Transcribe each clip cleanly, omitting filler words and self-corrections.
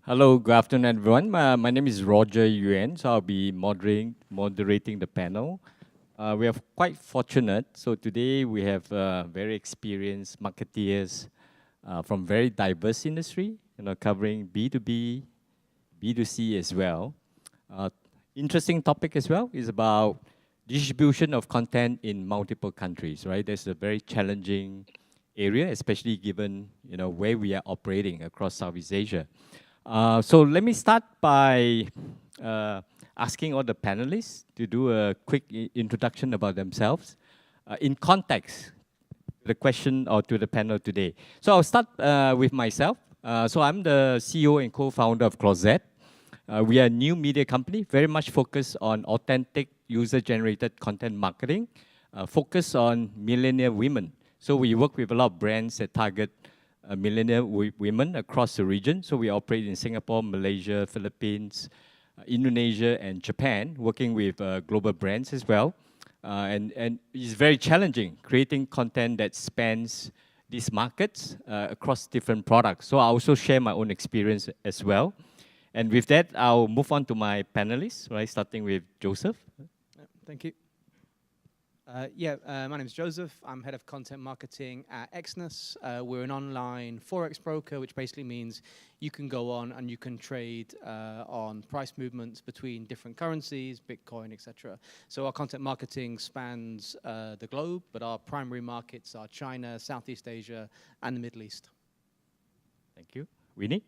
Hello, good afternoon, everyone. My name is Roger Yuen, so I'll be moderating the panel. We are quite fortunate. So today we have very experienced marketeers from very diverse industry, covering B2B, B2C as well. Uh, Interesting topic as well is about distribution of content in multiple countries, right? That's a very challenging area, especially given where we are operating across Southeast Asia. So let me start by asking all the panelists to do a quick introduction about themselves in context to the question or to the panel today. So I'll start with myself. So I'm the CEO and co-founder of Clozette. We are a new media company, very much focused on authentic user-generated content marketing, focused on millennial women. So we work with a lot of brands that target millennial women across the region. So we operate in Singapore, Malaysia, Philippines, Indonesia, and Japan, working with global brands as well. And it's very challenging creating content that spans these markets across different products. So I also share my own experience as well. And with that, I'll move on to my panelists, right? Starting with Joseph. Thank you. My name is Joseph. I'm head of content marketing at Exness. We're an online forex broker, which basically means you can go on and you can trade on price movements between different currencies, Bitcoin, etc. So our content marketing spans the globe, but our primary markets are China, Southeast Asia, and the Middle East. Thank you. Winnie?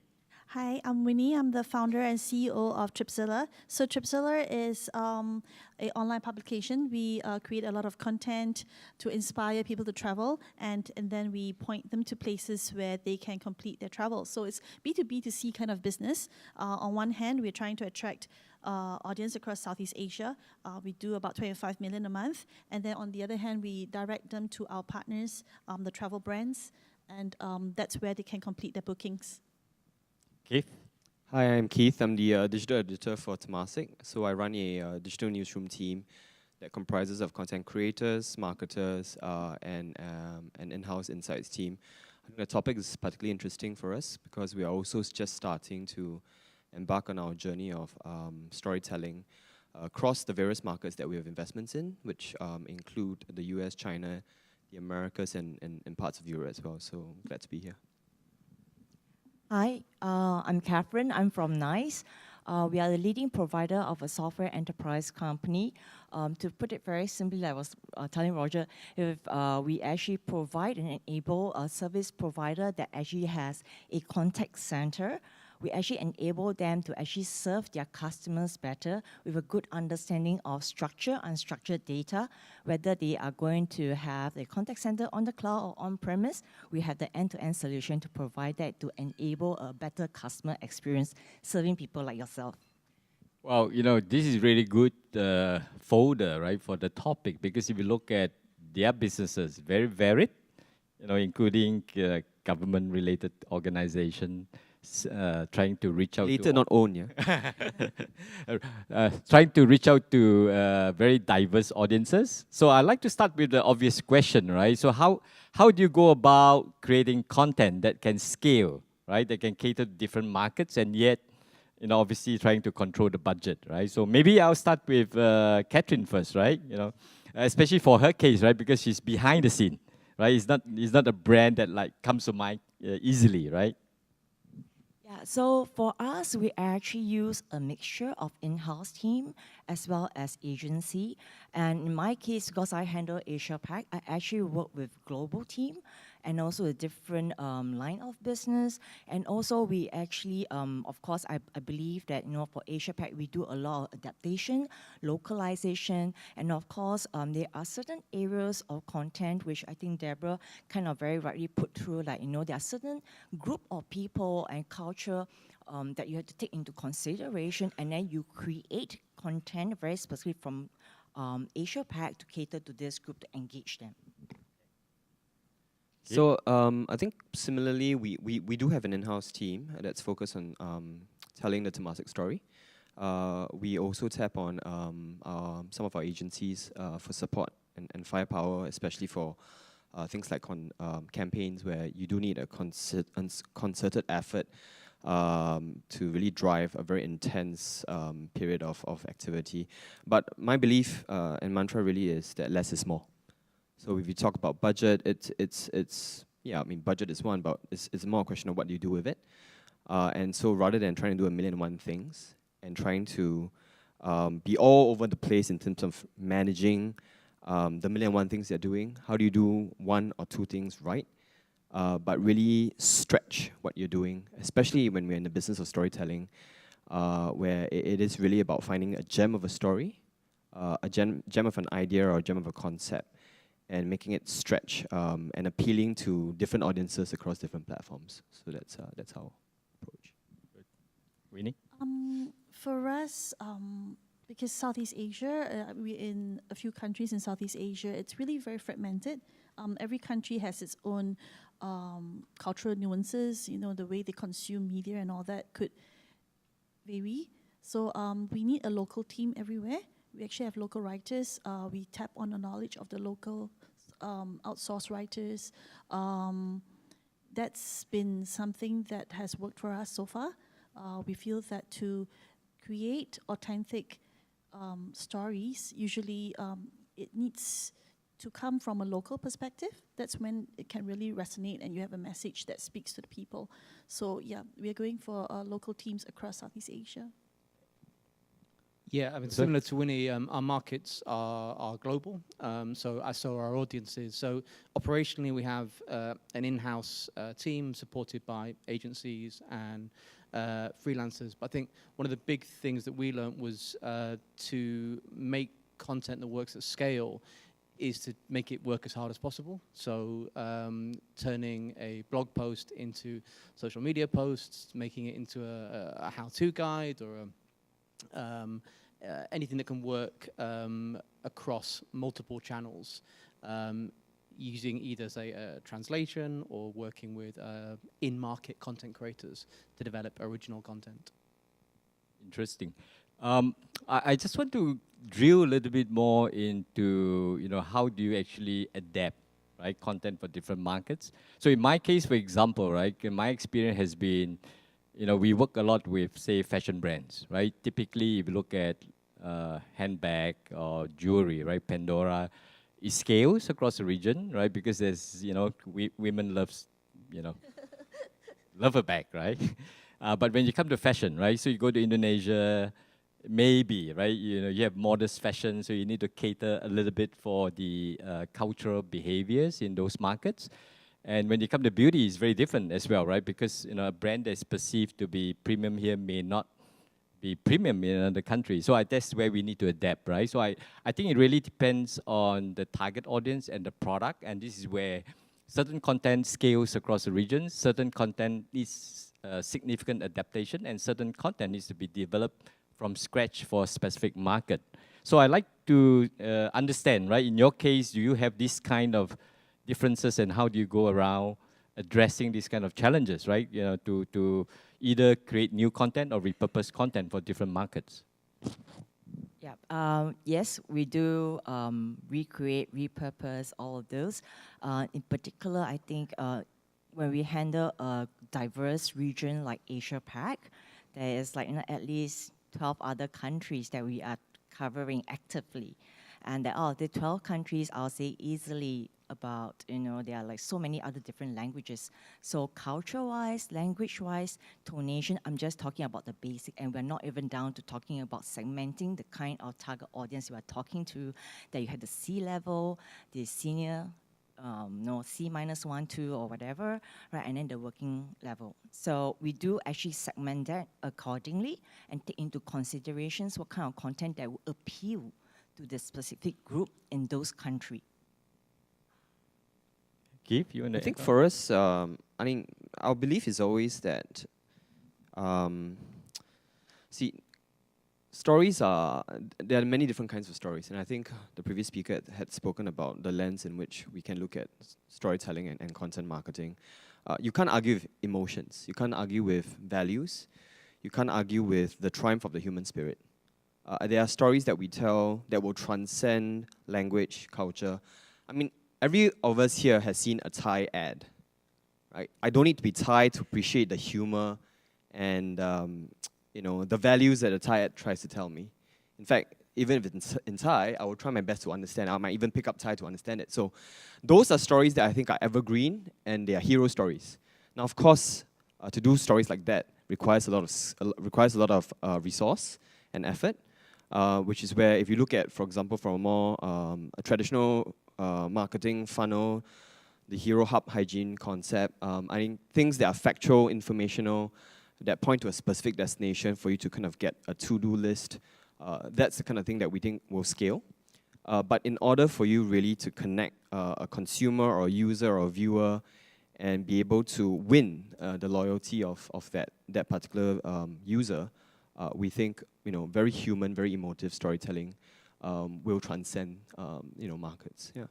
Hi, I'm Winnie. I'm the founder and CEO of TripZilla. So TripZilla is an online publication. We create a lot of content to inspire people to travel, and then we point them to places where they can complete their travel. So it's B2B2C kind of business. On one hand, we're trying to attract audience across Southeast Asia. We do about 25 million a month. And then on the other hand, we direct them to our partners, the travel brands, and that's where they can complete their bookings. Keith? Hi, I'm Keith. I'm the digital editor for Temasek. So I run a digital newsroom team that comprises of content creators, marketers, and an in-house insights team. I think the topic is particularly interesting for us because we are also just starting to embark on our journey of storytelling across the various markets that we have investments in, which include the US, China, the Americas, and parts of Europe as well. So glad to be here. Hi, I'm Catherine. I'm from NICE. We are the leading provider of a software enterprise company. To put it very simply, I was telling Roger, if we actually provide and enable a service provider that actually has a contact center, we actually enable them to actually serve their customers better with a good understanding of structured, unstructured data, whether they are going to have a contact center on the cloud or on-premise. We have the end-to-end solution to provide that to enable a better customer experience serving people like yourself. Well, this is really good folder, right, for the topic, because if you look at their businesses, very varied, including government-related organization, trying to reach out Later, not own, yeah? trying to reach out to very diverse audiences. So I'd like to start with the obvious question, right? So how do you go about creating content that can scale, right? That can cater to different markets and yet, obviously trying to control the budget, right? So maybe I'll start with Catherine first, right? Especially for her case, right? Because she's behind the scene, right? It's not a brand that comes to mind easily, right? Yeah, so for us, we actually use a mixture of in-house team as well as agency. And in my case, because I handle Asia Pac, I actually work with global team and also a different line of business. And also we actually, of course, I believe that, for Asia Pac, we do a lot of adaptation, localization, and of course, there are certain areas of content which I think Deborah kind of very rightly put through, there are certain group of people and culture that you have to take into consideration, and then you create content very specifically from Asia Pac to cater to this group to engage them. So I think similarly, we do have an in-house team that's focused on telling the Temasek story. We also tap on some of our agencies for support and firepower, especially for things like campaigns where you do need a concerted effort to really drive a very intense period of activity. But my belief and mantra really is that less is more. So if you talk about budget, it's yeah, I mean, budget is one, but it's more a question of what you do with it. And so rather than trying to do a million and one things and trying to be all over the place in terms of managing the million and one things you're doing, how do you do one or two things right? But really stretch what you're doing, especially when we're in the business of storytelling, where it is really about finding a gem of a story, a gem of an idea or a gem of a concept, and making it stretch and appealing to different audiences across different platforms. So that's our approach. Winnie? For us, because Southeast Asia, we're in a few countries in Southeast Asia, it's really very fragmented. Every country has its own cultural nuances, you know, the way they consume media and all that could vary. So we need a local team everywhere. We actually have local writers. We tap on the knowledge of the local outsourced writers. That's been something that has worked for us so far. We feel that to create authentic stories, usually it needs to come from a local perspective. That's when it can really resonate and you have a message that speaks to the people. So yeah, we are going for local teams across Southeast Asia. Yeah, I mean, similar to Winnie, our markets are global, so are our audiences. So operationally, we have an in-house team supported by agencies and freelancers. But I think one of the big things that we learned was to make content that works at scale is to make it work as hard as possible. So turning a blog post into social media posts, making it into a how-to guide or anything that can work across multiple channels, using either, say, a translation or working with in-market content creators to develop original content. Interesting. I just want to drill a little bit more into, you know, how do you actually adapt, right, content for different markets. So in my case, for example, right, my experience has been, you know, we work a lot with, say, fashion brands, right? Typically, if you look at handbag or jewelry, right, Pandora, it scales across the region, right? Because there's, you know, women loves, you know, love a bag, right? But when you come to fashion, right? So you go to Indonesia, maybe, right? You know, you have modest fashion, so you need to cater a little bit for the cultural behaviors in those markets. And when you come to beauty, it's very different as well, right? Because, you know, a brand that's perceived to be premium here may not be premium in another country. So that's where we need to adapt, right? So I think it really depends on the target audience and the product, and this is where certain content scales across the region, certain content needs significant adaptation, and certain content needs to be developed from scratch for a specific market. So I like to understand, right? In your case, do you have this kind of differences, and how do you go around addressing these kind of challenges, right? You know, to either create new content or repurpose content for different markets. Yeah. Yes, we do recreate, repurpose, all of those. In particular, I think when we handle a diverse region like Asia Pac, there is like, you know, at least 12 other countries that we are covering actively. And there are the 12 countries, I'll say easily about, you know, there are like so many other different languages. So culture-wise, language-wise, tonation, I'm just talking about the basic, and we're not even down to talking about segmenting the kind of target audience you are talking to, that you have the C level, the senior, no, C-1, 2, or whatever, right, and then the working level. So we do actually segment that accordingly and take into considerations what kind of content that will appeal to the specific group in those countries. Keith, you want to? I think for us, I mean, our belief is always that, see, stories there are many different kinds of stories, and I think the previous speaker had spoken about the lens in which we can look at storytelling and content marketing. You can't argue with emotions. You can't argue with values. You can't argue with the triumph of the human spirit. There are stories that we tell that will transcend language, culture. I mean, every of us here has seen a Thai ad, right? I don't need to be Thai to appreciate the humor and the values that a Thai ad tries to tell me. In fact, even if it's in Thai, I will try my best to understand. I might even pick up Thai to understand it. So those are stories that I think are evergreen, and they are hero stories. Now, of course, to do stories like that requires a lot of resource and effort, which is where, if you look at, for example, from a more a traditional marketing funnel, the hero hub hygiene concept, I think things that are factual, informational, that point to a specific destination for you to kind of get a to-do list, that's the kind of thing that we think will scale. But in order for you really to connect a consumer or a user or a viewer and be able to win the loyalty of that particular user, we think very human, very emotive storytelling will transcend markets. Yeah.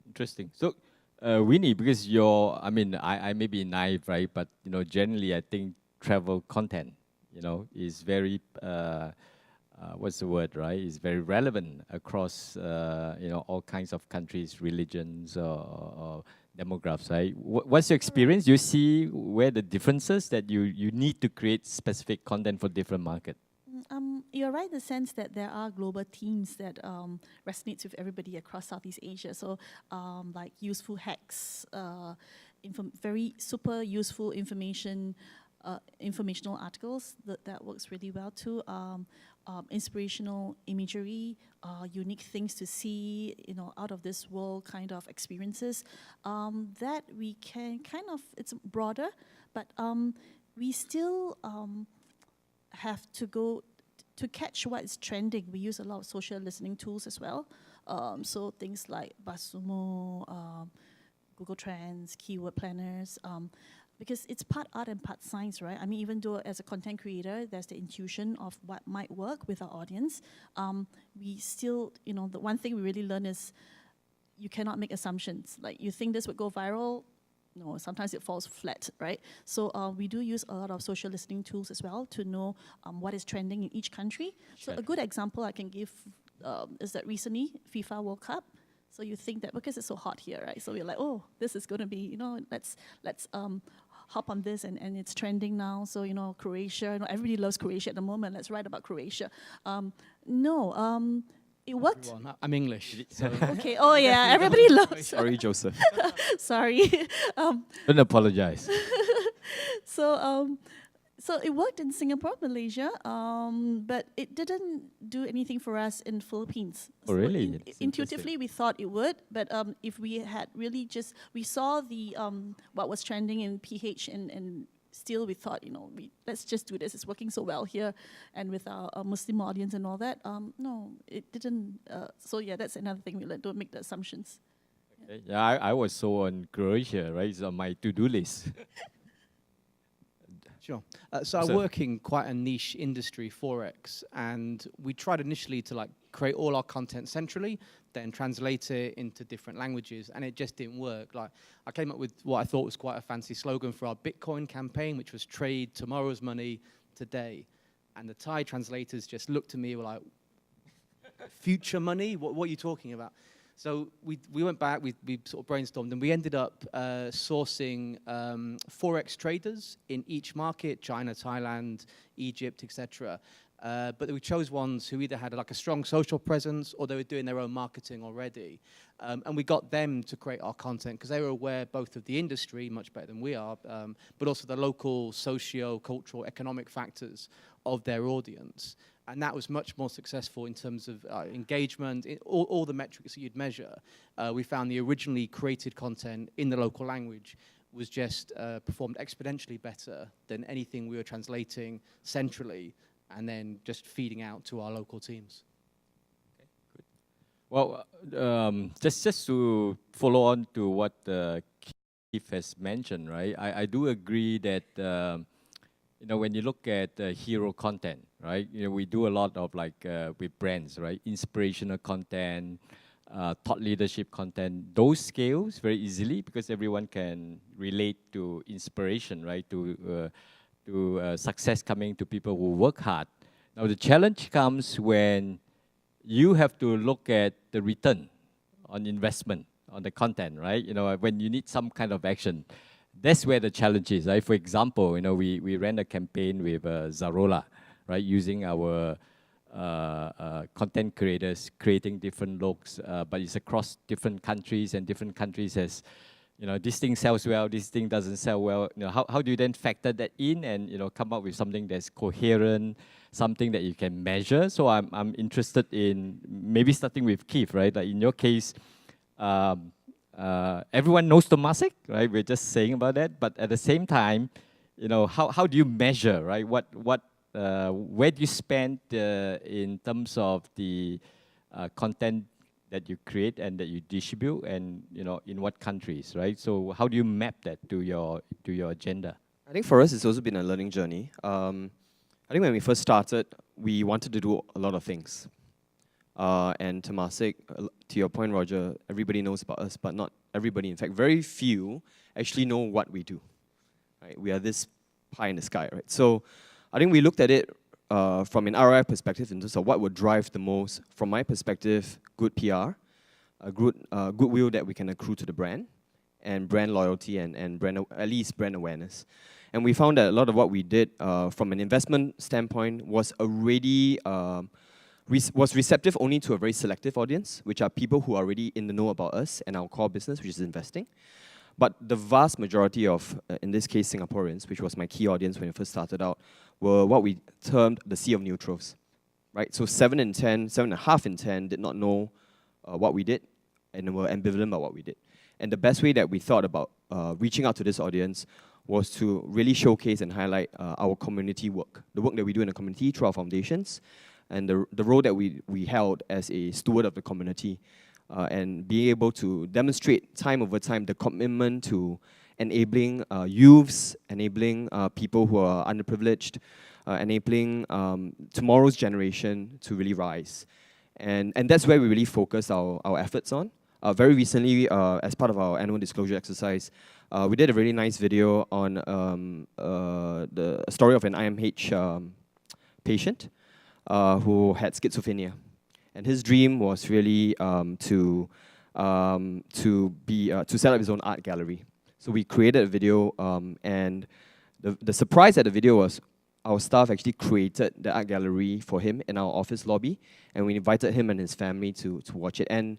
Interesting. So, Winnie, because I may be naive, right? But generally, I think travel content, is very what's the word, right? Is very relevant across all kinds of countries, religions, or demographics, right? What's your experience? You see where the differences that you need to create specific content for different markets? You're right in the sense that there are global themes that resonates with everybody across Southeast Asia. So like useful hacks, very super useful informational articles, that works really well too. Inspirational imagery, unique things to see, out of this world kind of experiences, that we can it's broader, but we still have to go to catch what is trending. We use a lot of social listening tools as well. So things like BuzzSumo, Google Trends, keyword planners, because it's part art and part science, right? I mean, even though as a content creator, there's the intuition of what might work with our audience, we still, the one thing we really learn is you cannot make assumptions. Like, you think this would go viral, no, sometimes it falls flat, right? So we do use a lot of social listening tools as well to know what is trending in each country. Sure. So a good example I can give is that recently, FIFA World Cup. So you think that because it's so hot here, right? So we're like, oh, this is going to be, let's hop on this, and it's trending now. So, Croatia, everybody loves Croatia at the moment. Let's write about Croatia. It worked. Everyone. I'm English. So Okay. Oh yeah, everybody loves. Sorry, Joseph. Sorry. Don't apologize. So it worked in Singapore, Malaysia, but it didn't do anything for us in Philippines. Oh, really? So That's intuitively, we thought it would, but if we had really we saw the what was trending in PH and still we thought, let's just do this. It's working so well here, and with our Muslim audience and all that. No, it didn't. So yeah, that's another thing we learned. Don't make the assumptions. Okay. Yeah, I was so on Croatia, right? It's on my to-do list. Sure. So I work in quite a niche industry, Forex, and we tried initially to create all our content centrally, then translate it into different languages, and it just didn't work. I came up with what I thought was quite a fancy slogan for our Bitcoin campaign, which was "Trade tomorrow's money today," and the Thai translators just looked at me, were like, "Future money? What are you talking about?" So we went back, we sort of brainstormed, and we ended up sourcing Forex traders in each market, China, Thailand, Egypt, etc. But we chose ones who either had a strong social presence or they were doing their own marketing already. And we got them to create our content because they were aware both of the industry, much better than we are, but also the local socio-cultural, economic factors of their audience. And that was much more successful in terms of engagement, all the metrics that you'd measure. We found the originally created content in the local language was just performed exponentially better than anything we were translating centrally and then just feeding out to our local teams. Okay, good. Well, just to follow on to what Keith has mentioned, right? I do agree that when you look at hero content, right? We do a lot of with brands, right? Inspirational content, thought leadership content. Those scales very easily because everyone can relate to inspiration, right? To success coming to people who work hard. Now the challenge comes when you have to look at the return on investment on the content, right? When you need some kind of action. that's where the challenge is, right? For example, we ran a campaign with Zarola, right? Using our content creators, creating different looks, but it's across different countries, and different countries has, this thing sells well, this thing doesn't sell well. How do you then factor that in and, come up with something that's coherent, something that you can measure? So I'm interested in maybe starting with Keith, right? Like in your case, everyone knows Temasek, right? We're just saying about that, but at the same time, how do you measure, right? Where do you spend in terms of the content that you create and that you distribute, and in what countries, right? So how do you map that to your agenda? I think for us, it's also been a learning journey. I think when we first started, we wanted to do a lot of things. And Temasek, to your point, Roger, everybody knows about us, but not everybody. In fact, very few actually know what we do. Right? We are this pie in the sky, right? So I think we looked at it from an ROI perspective in terms of what would drive the most. From my perspective, good PR, goodwill that we can accrue to the brand, and brand loyalty and brand, at least brand awareness. And we found that a lot of what we did from an investment standpoint was already was receptive only to a very selective audience, which are people who are already in the know about us and our core business, which is investing. But the vast majority of, in this case, Singaporeans, which was my key audience when I first started out, were what we termed the sea of neutrals, right? So 7.5 in 10 did not know what we did and were ambivalent about what we did. And the best way that we thought about reaching out to this audience was to really showcase and highlight our community work, the work that we do in the community through our foundations, and the role that we held as a steward of the community, and being able to demonstrate time over time the commitment to enabling youths, enabling people who are underprivileged, enabling tomorrow's generation to really rise. And that's where we really focus our efforts on. Very recently, as part of our annual disclosure exercise, we did a really nice video on the story of an IMH patient who had schizophrenia. And his dream was really to set up his own art gallery. So we created a video, and the surprise at the video was our staff actually created the art gallery for him in our office lobby, and we invited him and his family to watch it. And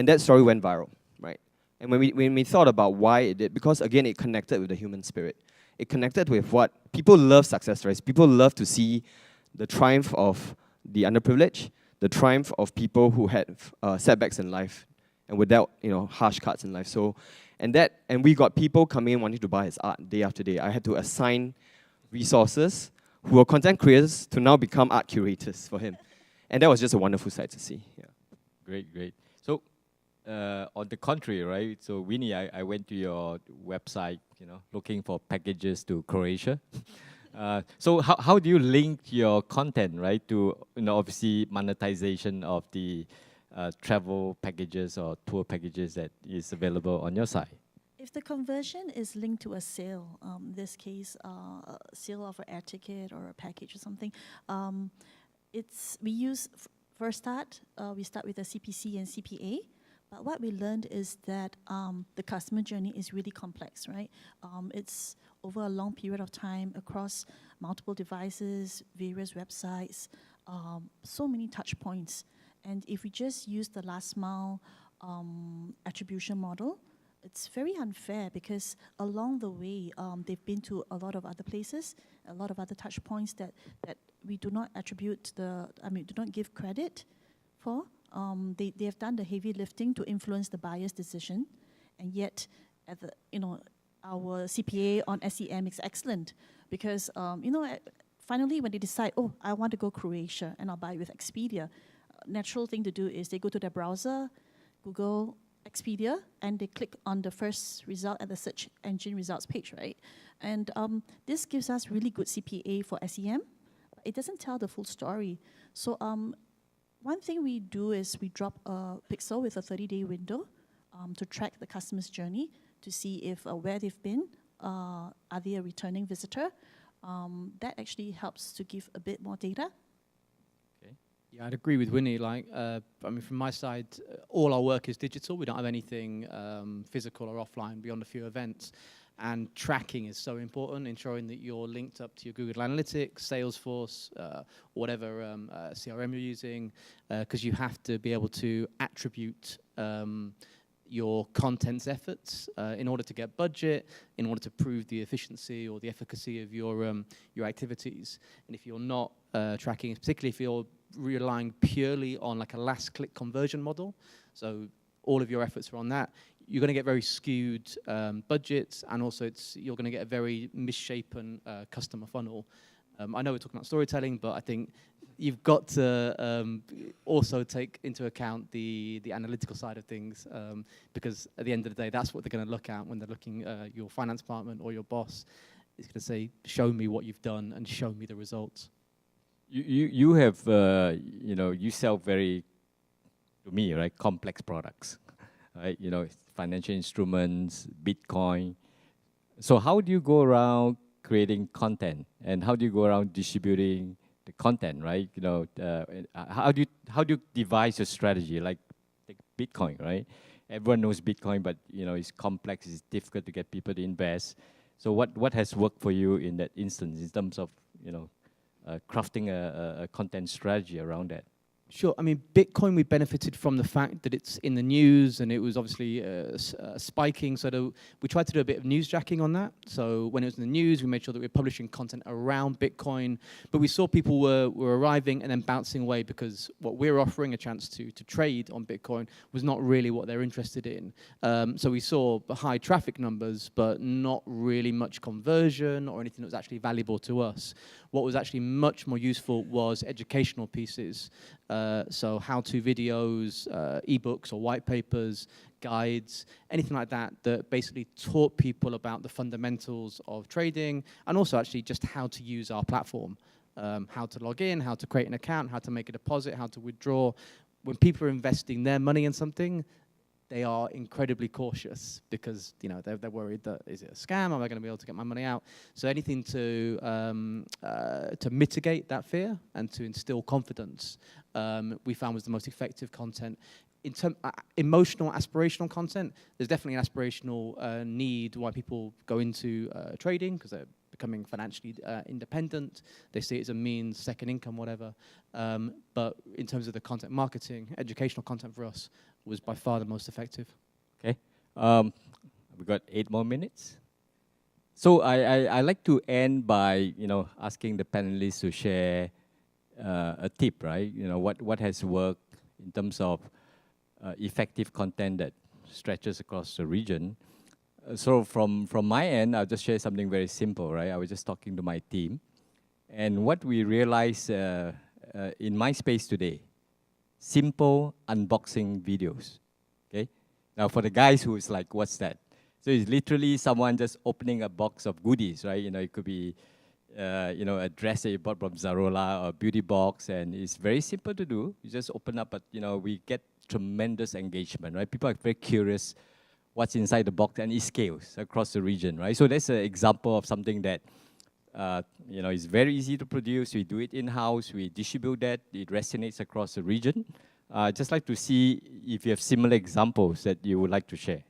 that story went viral, right? And when we thought about why it did, because again, it connected with the human spirit. It connected with what people love success stories. People love to see the triumph of the underprivileged, the triumph of people who had setbacks in life and without harsh cuts in life. So, and we got people coming in wanting to buy his art day after day. I had to assign resources who were content creators to now become art curators for him. And that was just a wonderful sight to see. Yeah. Great. So, on the contrary, right? So, Winnie, I went to your website, looking for packages to Croatia. So, how do you link your content, right, to obviously monetization of the travel packages or tour packages that is available on your site? If the conversion is linked to a sale, in this case, a sale of an air ticket or a package or something, we use, for a start, we start with a CPC and CPA. But what we learned is that the customer journey is really complex, right? It's over a long period of time across multiple devices, various websites, so many touch points. And if we just use the last mile attribution model, it's very unfair because along the way, they've been to a lot of other places, a lot of other touch points that we do not attribute do not give credit for. They have done the heavy lifting to influence the buyer's decision, and yet, at the our CPA on SEM is excellent because finally when they decide, oh, I want to go Croatia and I'll buy with Expedia, natural thing to do is they go to their browser, Google Expedia, and they click on the first result at the search engine results page, right? And this gives us really good CPA for SEM. It doesn't tell the full story. So one thing we do is we drop a pixel with a 30-day window to track the customer's journey to see if where they've been, are they a returning visitor? That actually helps to give a bit more data. Yeah, I'd agree with Winnie. From my side, all our work is digital. We don't have anything physical or offline beyond a few events. And tracking is so important, ensuring that you're linked up to your Google Analytics, Salesforce, whatever CRM you're using, because you have to be able to attribute your content's efforts in order to get budget, in order to prove the efficiency or the efficacy of your activities. And if you're not tracking, particularly if you're relying purely on like a last click conversion model, so all of your efforts are on that, you're going to get very skewed budgets, and also you're going to get a very misshapen customer funnel. I know we're talking about storytelling, but I think you've got to also take into account the analytical side of things, because at the end of the day, that's what they're going to look at when they're looking at your finance department or your boss. Is going to say, show me what you've done and show me the results. You have, you sell very, to me, right, complex products, right? You know, financial instruments, Bitcoin. So how do you go around creating content, and how do you go around distributing the content, right? You know, how do you devise your strategy? Like take Bitcoin, right? Everyone knows Bitcoin, but you know it's complex. It's difficult to get people to invest. So what has worked for you in that instance in terms of crafting a content strategy around that? Sure. I mean, Bitcoin, we benefited from the fact that it's in the news, and it was obviously spiking. So we tried to do a bit of newsjacking on that. So when it was in the news, we made sure that we were publishing content around Bitcoin. But we saw people were arriving and then bouncing away, because what we're offering, a chance to trade on Bitcoin, was not really what they're interested in. So we saw high traffic numbers, but not really much conversion or anything that was actually valuable to us. What was actually much more useful was educational pieces. So how-to videos, ebooks or white papers, guides, anything like that, that basically taught people about the fundamentals of trading, and also actually just how to use our platform, how to log in, how to create an account, how to make a deposit, how to withdraw. When people are investing their money in something, they are incredibly cautious, because they're worried that, is it a scam? Am I going to be able to get my money out? So anything to mitigate that fear and to instill confidence, we found was the most effective content. In emotional, aspirational content, there's definitely an aspirational need why people go into trading, because they're becoming financially independent. They see it as a means, second income, whatever. But in terms of the content marketing, educational content for us was by far the most effective. Okay. We've got 8 more minutes. So I like to end by asking the panelists to share a tip, right? What has worked in terms of effective content that stretches across the region. So from my end, I'll just share something very simple, right? I was just talking to my team, and what we realized in my space today, simple unboxing videos, okay? Now for the guys who's like, what's that? So it's literally someone just opening a box of goodies, right? It could be, a dress that you bought from Zarola or a beauty box, and it's very simple to do. You just open up, but we get tremendous engagement, right? People are very curious what's inside the box, and it scales across the region, right? So that's an example of something that, is very easy to produce. We do it in-house, we distribute that, it resonates across the region. Just like to see if you have similar examples that you would like to share.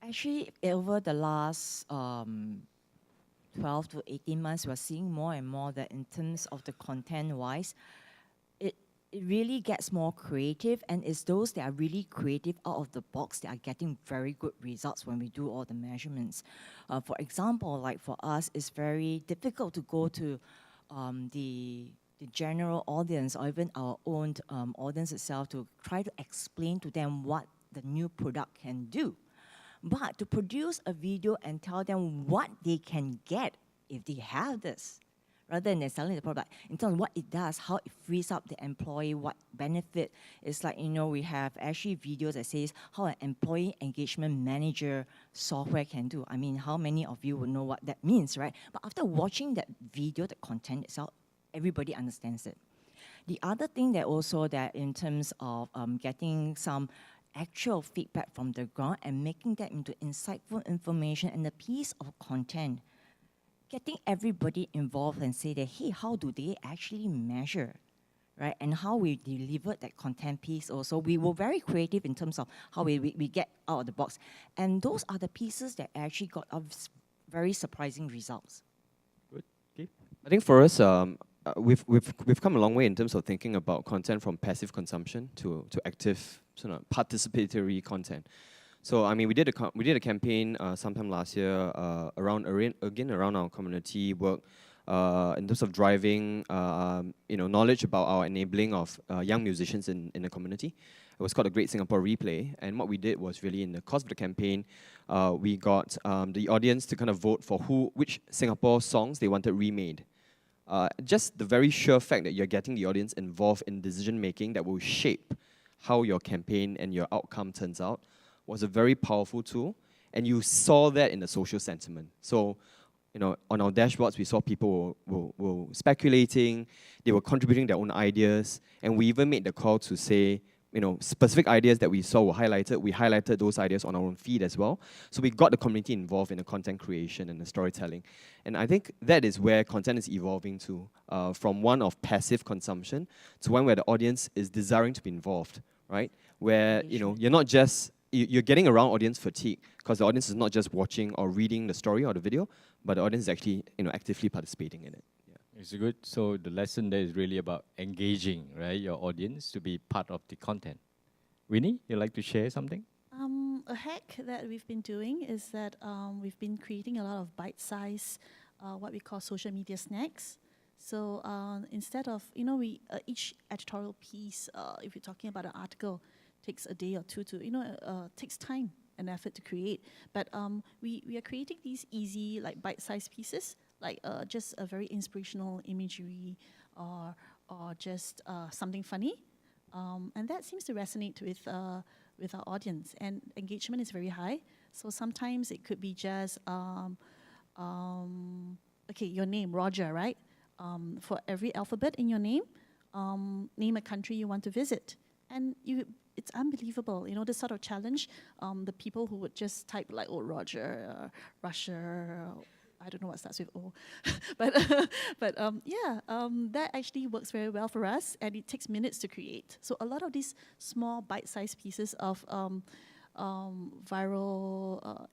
Actually, over the last 12 to 18 months, we're seeing more and more that in terms of the content-wise, it really gets more creative, and it's those that are really creative out of the box that are getting very good results when we do all the measurements. For example, like for us, it's very difficult to go to the general audience or even our own audience itself to try to explain to them what the new product can do. But to produce a video and tell them what they can get if they have this, rather than selling the product, in terms of what it does, how it frees up the employee, what benefit. It's like, we have actually videos that says how an employee engagement manager software can do. I mean, how many of you would know what that means, right? But after watching that video, the content itself, everybody understands it. The other thing that also that in terms of getting some actual feedback from the ground and making that into insightful information and a piece of content, getting everybody involved and say that, hey, how do they actually measure? right? And how we delivered that content piece also. We were very creative in terms of how we get out of the box. And those are the pieces that actually got us very surprising results. Good. Okay. I think for us, we've come a long way in terms of thinking about content from passive consumption to active sort of participatory content. So I mean, we did a campaign sometime last year around our community work in terms of driving knowledge about our enabling of young musicians in the community. It was called a Great Singapore Replay, and what we did was really in the course of the campaign, we got the audience to kind of vote for which Singapore songs they wanted remade. Just the very sure fact that you're getting the audience involved in decision making that will shape how your campaign and your outcome turns out was a very powerful tool, and you saw that in the social sentiment. So, on our dashboards, we saw people were speculating, they were contributing their own ideas, and we even made the call to say, specific ideas that we saw were highlighted. We highlighted those ideas on our own feed as well. So we got the community involved in the content creation and the storytelling. And I think that is where content is evolving to, from one of passive consumption to one where the audience is desiring to be involved, right? Where, you're not just, you're getting around audience fatigue because the audience is not just watching or reading the story or the video, but the audience is actually, actively participating in it. It's good. So the lesson there is really about engaging, right, your audience to be part of the content. Winnie, you'd like to share something? A hack that we've been doing is that we've been creating a lot of bite-sized, what we call social media snacks. So instead of, each editorial piece, if you're talking about an article, takes a day or two to, takes time and effort to create. But we are creating these easy, like bite-sized pieces, like just a very inspirational imagery or just something funny. And that seems to resonate with our audience. And engagement is very high. So sometimes it could be just, okay, your name, Roger, right? For every alphabet in your name, name a country you want to visit. And it's unbelievable, this sort of challenge. The people who would just type like, oh, Roger, Russia, I don't know what starts with O, but that actually works very well for us, and it takes minutes to create. So a lot of these small bite-sized pieces of viral,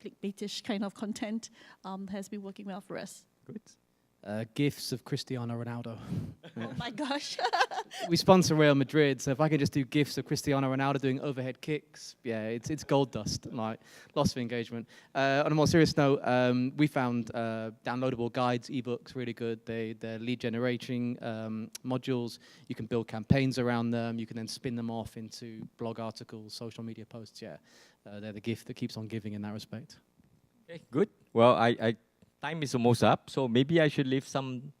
clickbaitish kind of content has been working well for us. Good. GIFs of Cristiano Ronaldo. Oh my gosh. We sponsor Real Madrid, so if I could just do GIFs of Cristiano Ronaldo doing overhead kicks, yeah, it's gold dust, like lots of engagement. On a more serious note, we found downloadable guides, ebooks, really good. They're lead generating modules. You can build campaigns around them. You can then spin them off into blog articles, social media posts. Yeah, they're the gift that keeps on giving in that respect. Okay, good. Well, time is almost up, so maybe I should leave some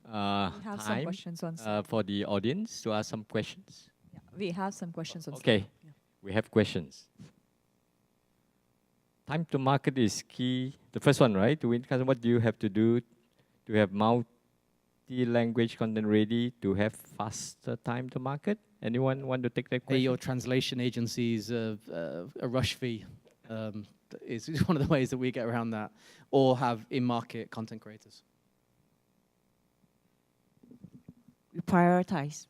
we have some time questions on site. for the audience to ask some questions. Yeah, we have some questions on Okay, site. Yeah. we have questions. Time to market is key. The first one, right? To win customer, what do you have to do to have multi-language content ready to have faster time to market? Anyone want to take that Pay question? your translation agencies a rush fee. Is one of the ways that we get around that, or have in-market content creators. We prioritize.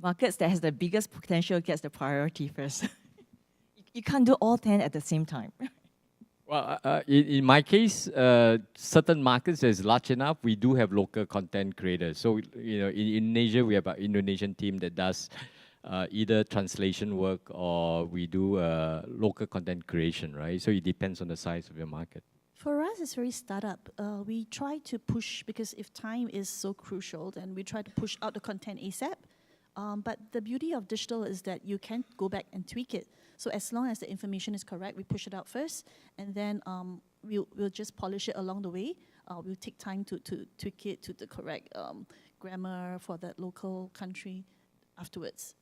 Markets that has the biggest potential gets the priority first. You can't do all 10 at the same time. Well, in my case, certain markets that is large enough, we do have local content creators. So, in Indonesia, we have an Indonesian team that does either translation work or we do local content creation, right? So it depends on the size of your market. For us, it's very startup. We try to push, because if time is so crucial, then we try to push out the content ASAP. But the beauty of digital is that you can go back and tweak it. So as long as the information is correct, we push it out first, and then we'll just polish it along the way. We'll take time to tweak it to the correct grammar for that local country afterwards.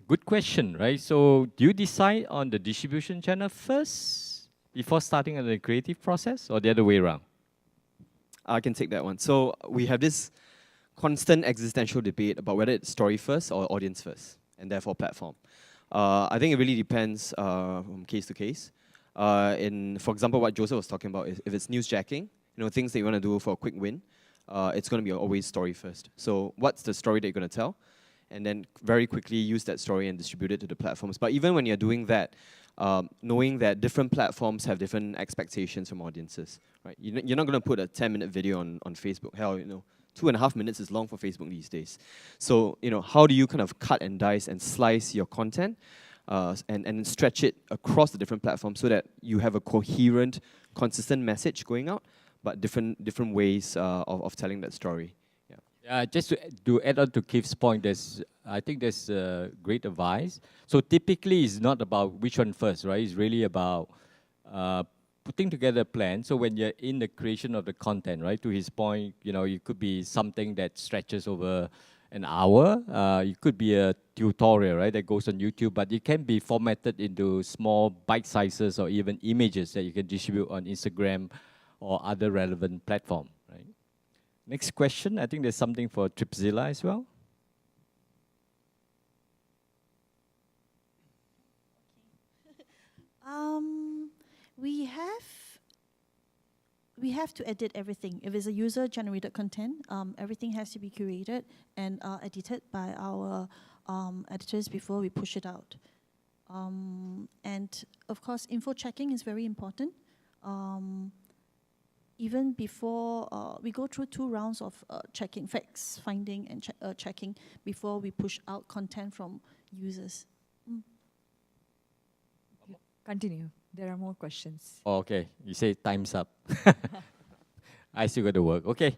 Good question, right? So do you decide on the distribution channel first before starting on the creative process, or the other way around? I can take that one. So we have this constant existential debate about whether it's story first or audience first, and therefore platform. I think it really depends from case to case. For example, what Joseph was talking about is if it's newsjacking, things that you want to do for a quick win, it's going to be always story first. So what's the story that you're going to tell? And then very quickly use that story and distribute it to the platforms. But even when you're doing that, knowing that different platforms have different expectations from audiences, right? You're not going to put a 10-minute video on Facebook. Hell, 2.5 minutes is long for Facebook these days. So, how do you kind of cut and dice and slice your content and stretch it across the different platforms so that you have a coherent, consistent message going out, but different ways of telling that story. Just to add on to Keith's point, I think there's great advice. So typically, it's not about which one first, right? It's really about putting together a plan. So when you're in the creation of the content, right? To his point, it could be something that stretches over an hour. It could be a tutorial, right? That goes on YouTube, but it can be formatted into small bite sizes or even images that you can distribute on Instagram or other relevant platform, right? Next question, I think there's something for TripZilla as well. We have to edit everything. If it's a user-generated content, everything has to be curated and edited by our editors before we push it out. And of course, info checking is very important. Even before we go through 2 rounds of checking, facts finding and checking before we push out content from users. Continue. There are more questions. Oh, okay, you say time's up. I still got to work. Okay.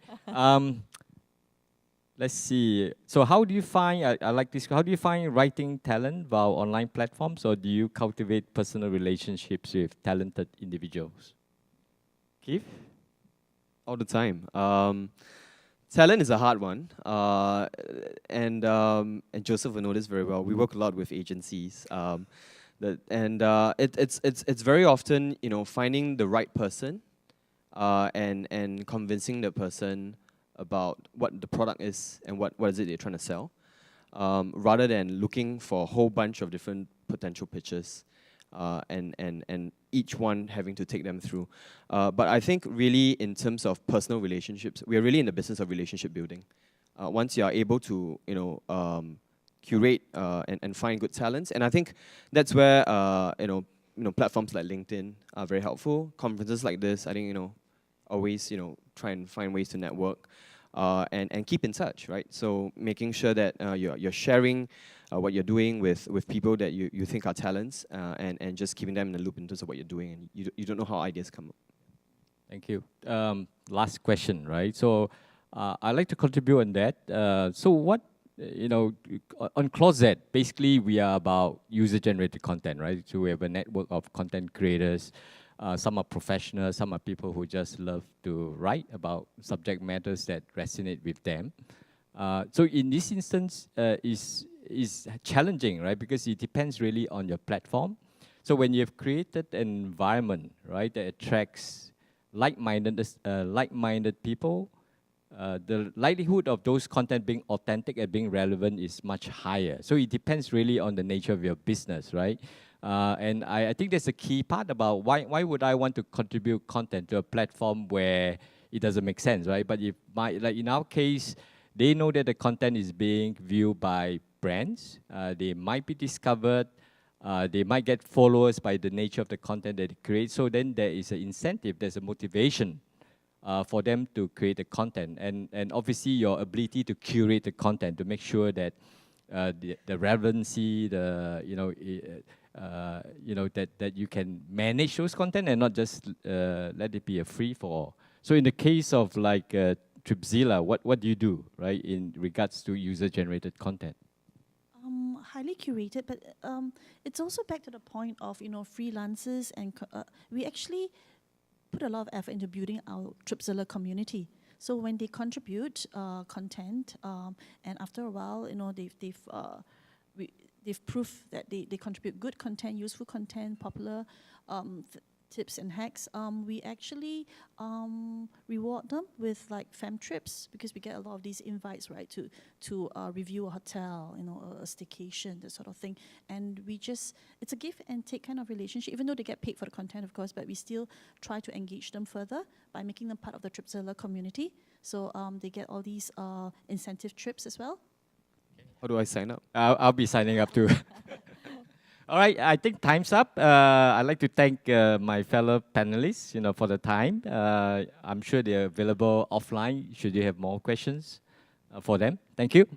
Let's see. So how do you find, I like this, how do you find writing talent via online platforms, or do you cultivate personal relationships with talented individuals? Keith? All the time. Talent is a hard one, and Joseph will know this very well. We work a lot with agencies, it's very often finding the right person, and convincing the person about what the product is and what is it they're trying to sell, rather than looking for a whole bunch of different potential pitches. And each one having to take them through. But I think really in terms of personal relationships, we are really in the business of relationship building. Once you are able to, curate and find good talents, and I think that's where platforms like LinkedIn are very helpful. Conferences like this, I think always try and find ways to network. And keep in touch, right? So making sure that you're sharing what you're doing with people that you think are talents, and just keeping them in the loop in terms of what you're doing, and you don't know how ideas come up. Thank you. Last question, right? So I'd like to contribute on that. So what, on Clozette, basically we are about user-generated content, right? So we have a network of content creators. Some are professionals, some are people who just love to write about subject matters that resonate with them. So in this instance, is challenging, right? Because it depends really on your platform. So when you've created an environment, right, that attracts like-minded people, the likelihood of those content being authentic and being relevant is much higher. So it depends really on the nature of your business, right? And I think that's a key part about why would I want to contribute content to a platform where it doesn't make sense, right? But if like in our case, they know that the content is being viewed by brands. They might be discovered. They might get followers by the nature of the content that they create. So then there is an incentive, there's a motivation for them to create the content. And obviously your ability to curate the content to make sure that the relevancy, that you can manage those content and not just let it be a free for all. So in the case of like TripZilla, what do you do, right, in regards to user-generated content? Highly curated, but it's also back to the point of freelancers, and we actually put a lot of effort into building our TripZilla community. So when they contribute content, and after a while, they've proved that they contribute good content, useful content, popular tips and hacks, we actually reward them with like fam trips, because we get a lot of these invites, right, to review a hotel, you know, a staycation, that sort of thing. And we just, it's a give and take kind of relationship, even though they get paid for the content, of course, but we still try to engage them further by making them part of the TripZilla community. So they get all these incentive trips as well. How do I sign up? I'll be signing up too. All right, I think time's up. I'd like to thank my fellow panelists, for the time. I'm sure they're available offline should you have more questions for them. Thank you.